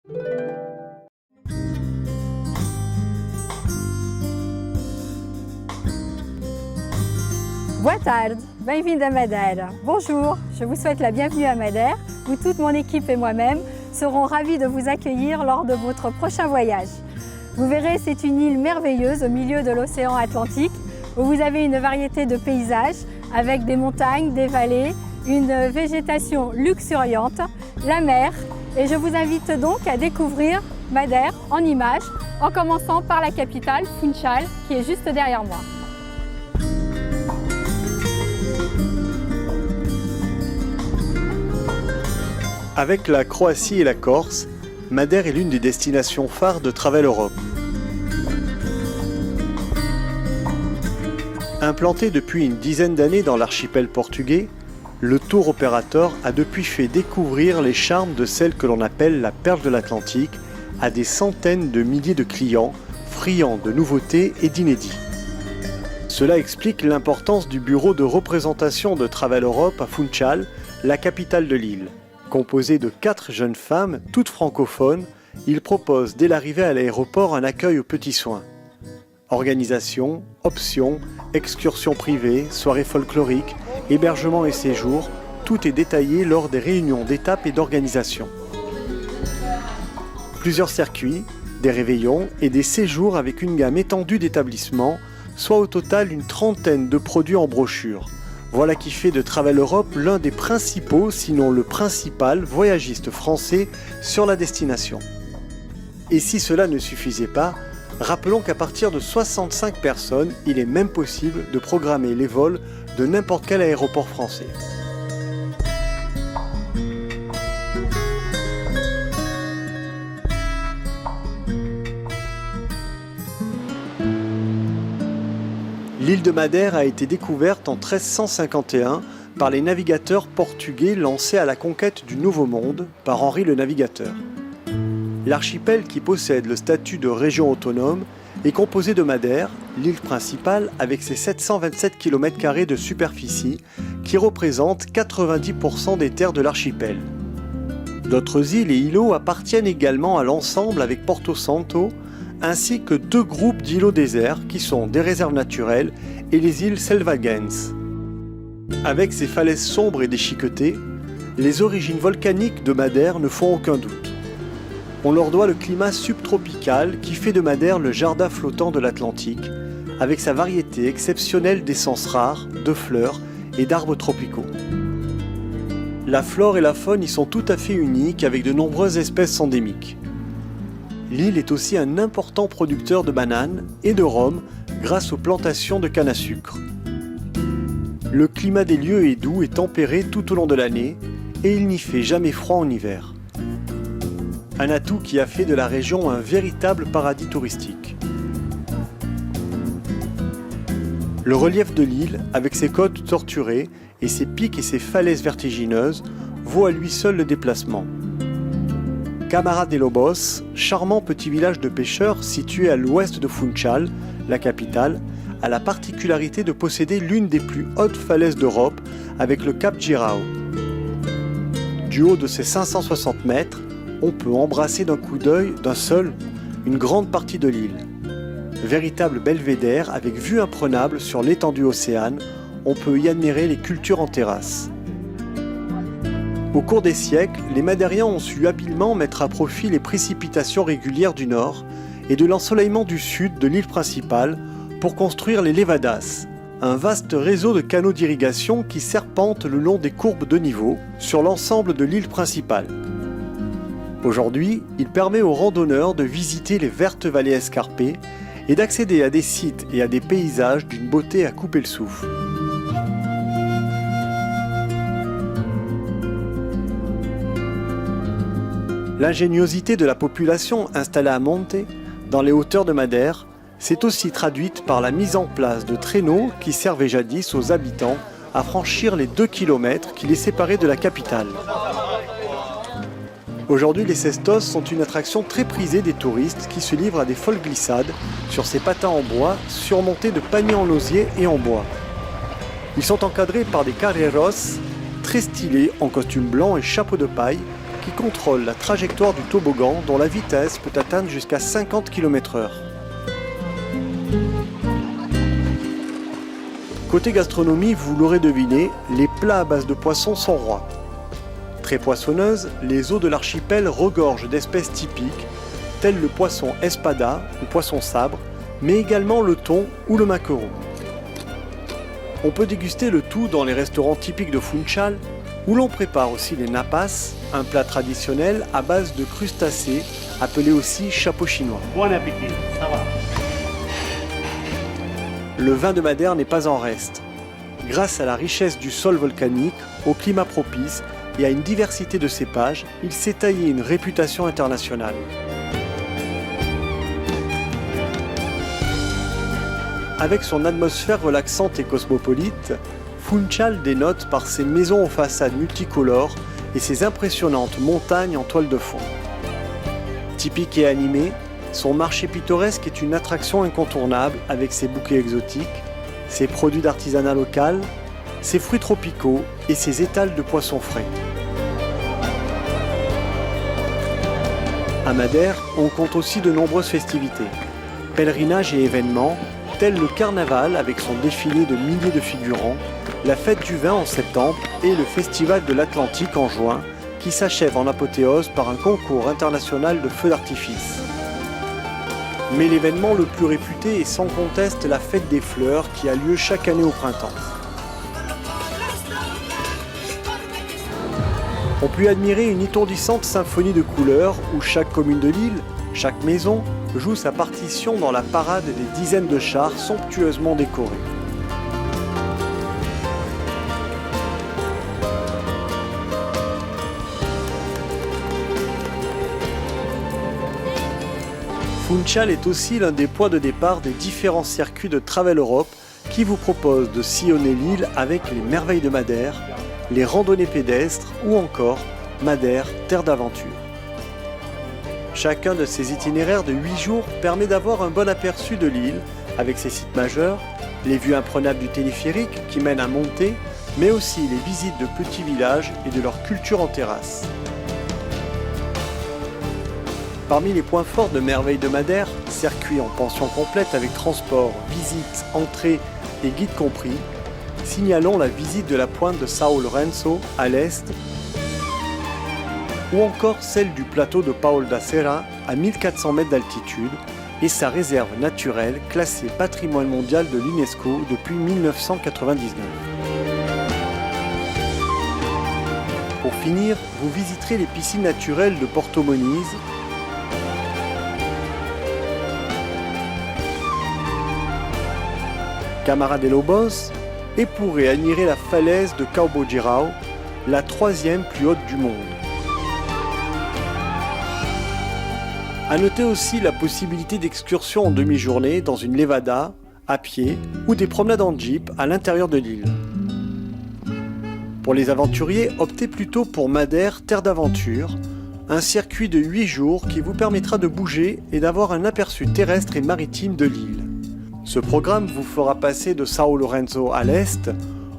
Boa tarde, bem-vindo à Madère. Bonjour, je vous souhaite la bienvenue à Madère, où toute mon équipe et moi-même serons ravis de vous accueillir lors de votre prochain voyage. Vous verrez, c'est une île merveilleuse au milieu de l'océan Atlantique, où vous avez une variété de paysages avec des montagnes, des vallées, une végétation luxuriante, la mer, et je vous invite donc à découvrir Madère en images, en commençant par la capitale, Funchal, qui est juste derrière moi. Avec la Croatie et la Corse, Madère est l'une des destinations phares de Travel Europe. Implanté depuis une dizaine d'années dans l'archipel portugais, le tour opérateur a depuis fait découvrir les charmes de celle que l'on appelle la perle de l'Atlantique à des centaines de milliers de clients friands de nouveautés et d'inédits. Cela explique l'importance du bureau de représentation de Travel Europe à Funchal, la capitale de l'île. Composé de 4 jeunes femmes, toutes francophones, il propose dès l'arrivée à l'aéroport un accueil aux petits soins. Organisation, options, excursions privées, soirées folkloriques, hébergement et séjour, tout est détaillé lors des réunions d'étape et d'organisation. Plusieurs circuits, des réveillons et des séjours avec une gamme étendue d'établissements, soit au total une trentaine de produits en brochure. Voilà qui fait de Travel Europe l'un des principaux, sinon le principal, voyagiste français sur la destination. Et si cela ne suffisait pas, rappelons qu'à partir de 65 personnes, il est même possible de programmer les vols de n'importe quel aéroport français. L'île de Madère a été découverte en 1351 par les navigateurs portugais lancés à la conquête du Nouveau Monde par Henri le Navigateur. L'archipel, qui possède le statut de région autonome, est composé de Madère, l'île principale avec ses 727 km² de superficie qui représentent 90% des terres de l'archipel. D'autres îles et îlots appartiennent également à l'ensemble avec Porto Santo, ainsi que 2 groupes d'îlots déserts qui sont des réserves naturelles et les îles Selvagens. Avec ses falaises sombres et déchiquetées, les origines volcaniques de Madère ne font aucun doute. On leur doit le climat subtropical qui fait de Madère le jardin flottant de l'Atlantique, avec sa variété exceptionnelle d'essences rares, de fleurs et d'arbres tropicaux. La flore et la faune y sont tout à fait uniques avec de nombreuses espèces endémiques. L'île est aussi un important producteur de bananes et de rhum grâce aux plantations de canne à sucre. Le climat des lieux est doux et tempéré tout au long de l'année et il n'y fait jamais froid en hiver. Un atout qui a fait de la région un véritable paradis touristique. Le relief de l'île, avec ses côtes torturées et ses pics et ses falaises vertigineuses, vaut à lui seul le déplacement. Câmara de Lobos, charmant petit village de pêcheurs situé à l'ouest de Funchal, la capitale, a la particularité de posséder l'une des plus hautes falaises d'Europe avec le cap Girao. Du haut de ses 560 mètres, on peut embrasser d'un coup d'œil, d'un seul, une grande partie de l'île. Véritable belvédère avec vue imprenable sur l'étendue océane, on peut y admirer les cultures en terrasse. Au cours des siècles, les Madériens ont su habilement mettre à profit les précipitations régulières du nord et de l'ensoleillement du sud de l'île principale pour construire les levadas, un vaste réseau de canaux d'irrigation qui serpentent le long des courbes de niveau sur l'ensemble de l'île principale. Aujourd'hui, il permet aux randonneurs de visiter les vertes vallées escarpées et d'accéder à des sites et à des paysages d'une beauté à couper le souffle. L'ingéniosité de la population installée à Monte, dans les hauteurs de Madère, s'est aussi traduite par la mise en place de traîneaux qui servaient jadis aux habitants à franchir les 2 km qui les séparaient de la capitale. Aujourd'hui, les cestos sont une attraction très prisée des touristes qui se livrent à des folles glissades sur ces patins en bois surmontés de paniers en osier et en bois. Ils sont encadrés par des carreros très stylés en costume blanc et chapeau de paille qui contrôle la trajectoire du toboggan dont la vitesse peut atteindre jusqu'à 50 km/h. Côté gastronomie, vous l'aurez deviné, les plats à base de poissons sont rois. Très poissonneuses, les eaux de l'archipel regorgent d'espèces typiques, telles le poisson espada ou poisson sabre, mais également le thon ou le maquereau. On peut déguster le tout dans les restaurants typiques de Funchal, où l'on prépare aussi les napas, un plat traditionnel à base de crustacés, appelé aussi chapeau chinois. Bon appétit, ça va. Le vin de Madère n'est pas en reste. Grâce à la richesse du sol volcanique, au climat propice et à une diversité de cépages, il s'est taillé une réputation internationale. Avec son atmosphère relaxante et cosmopolite, Funchal dénote par ses maisons aux façades multicolores et ses impressionnantes montagnes en toile de fond. Typique et animé, son marché pittoresque est une attraction incontournable avec ses bouquets exotiques, ses produits d'artisanat local, ses fruits tropicaux et ses étals de poissons frais. À Madère, on compte aussi de nombreuses festivités, pèlerinages et événements, tels le carnaval avec son défilé de milliers de figurants, la fête du vin en septembre et le festival de l'Atlantique en juin, qui s'achève en apothéose par un concours international de feux d'artifice. Mais l'événement le plus réputé est sans conteste la fête des fleurs qui a lieu chaque année au printemps. On peut y admirer une étourdissante symphonie de couleurs où chaque commune de l'île, chaque maison, joue sa partition dans la parade des dizaines de chars somptueusement décorés. Funchal est aussi l'un des points de départ des différents circuits de Travel Europe qui vous proposent de sillonner l'île avec les merveilles de Madère, les randonnées pédestres ou encore Madère, terre d'aventure. Chacun de ces itinéraires de 8 jours permet d'avoir un bon aperçu de l'île avec ses sites majeurs, les vues imprenables du téléphérique qui mène à Monté, mais aussi les visites de petits villages et de leur culture en terrasse. Parmi les points forts de Merveilles de Madère, circuit en pension complète avec transport, visite, entrée et guide compris, signalons la visite de la pointe de São Lourenço à l'est ou encore celle du plateau de Paul da Serra à 1400 mètres d'altitude et sa réserve naturelle classée patrimoine mondial de l'UNESCO depuis 1999. Pour finir, vous visiterez les piscines naturelles de Porto Moniz, Câmara de Lobos et pourrez admirer la falaise de Caubogirau, la 3e plus haute du monde. A noter aussi la possibilité d'excursions en demi-journée dans une levada, à pied ou des promenades en jeep à l'intérieur de l'île. Pour les aventuriers, optez plutôt pour Madère, terre d'aventure, un circuit de 8 jours qui vous permettra de bouger et d'avoir un aperçu terrestre et maritime de l'île. Ce programme vous fera passer de São Lourenço à l'est,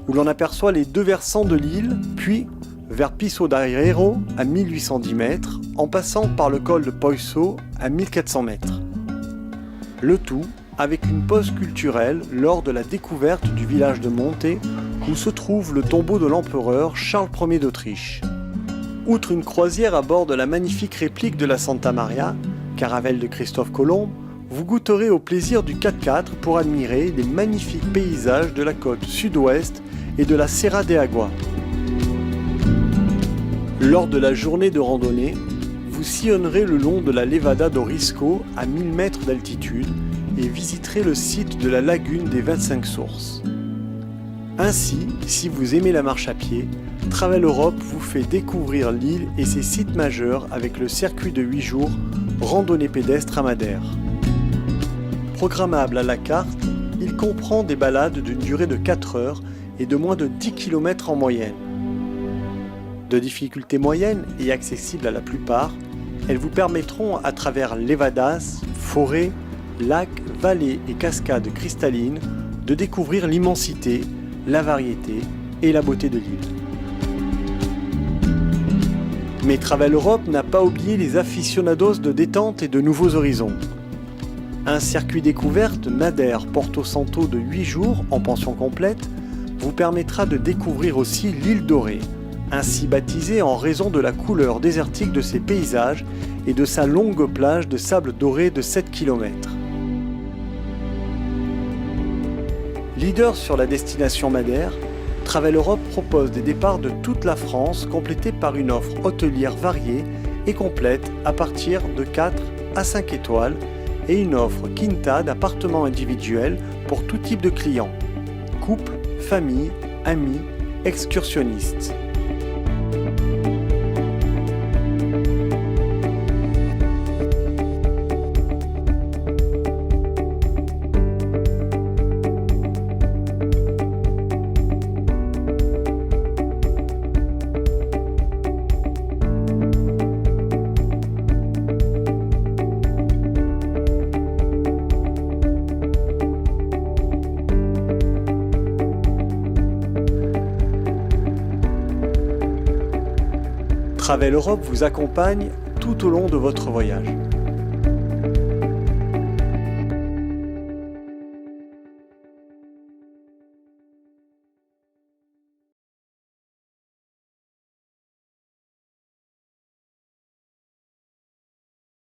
où l'on aperçoit les deux versants de l'île, puis vers Piso da Hierro à 1810 mètres, en passant par le col de Poiço à 1400 mètres. Le tout avec une pause culturelle lors de la découverte du village de Monté, où se trouve le tombeau de l'empereur Charles Ier d'Autriche. Outre une croisière à bord de la magnifique réplique de la Santa Maria, caravelle de Christophe Colomb, vous goûterez au plaisir du 4x4 pour admirer les magnifiques paysages de la côte sud-ouest et de la Serra de Água. Lors de la journée de randonnée, vous sillonnerez le long de la Levada do Risco à 1000 mètres d'altitude et visiterez le site de la lagune des 25 sources. Ainsi, si vous aimez la marche à pied, Travel Europe vous fait découvrir l'île et ses sites majeurs avec le circuit de 8 jours randonnée pédestre à Madère. Programmable à la carte, il comprend des balades d'une durée de 4 heures et de moins de 10 km en moyenne. De difficulté moyenne et accessibles à la plupart, elles vous permettront à travers levadas, forêts, lacs, vallées et cascades cristallines de découvrir l'immensité, la variété et la beauté de l'île. Mais Travel Europe n'a pas oublié les aficionados de détente et de nouveaux horizons. Un circuit découverte Madère-Porto Santo de 8 jours en pension complète vous permettra de découvrir aussi l'île Dorée, ainsi baptisée en raison de la couleur désertique de ses paysages et de sa longue plage de sable doré de 7 km. Leader sur la destination Madère, Travel Europe propose des départs de toute la France complétés par une offre hôtelière variée et complète à partir de 4 à 5 étoiles et une offre Quinta d'appartements individuels pour tout type de clients, couple, famille, amis, excursionnistes. Travel Europe vous accompagne tout au long de votre voyage.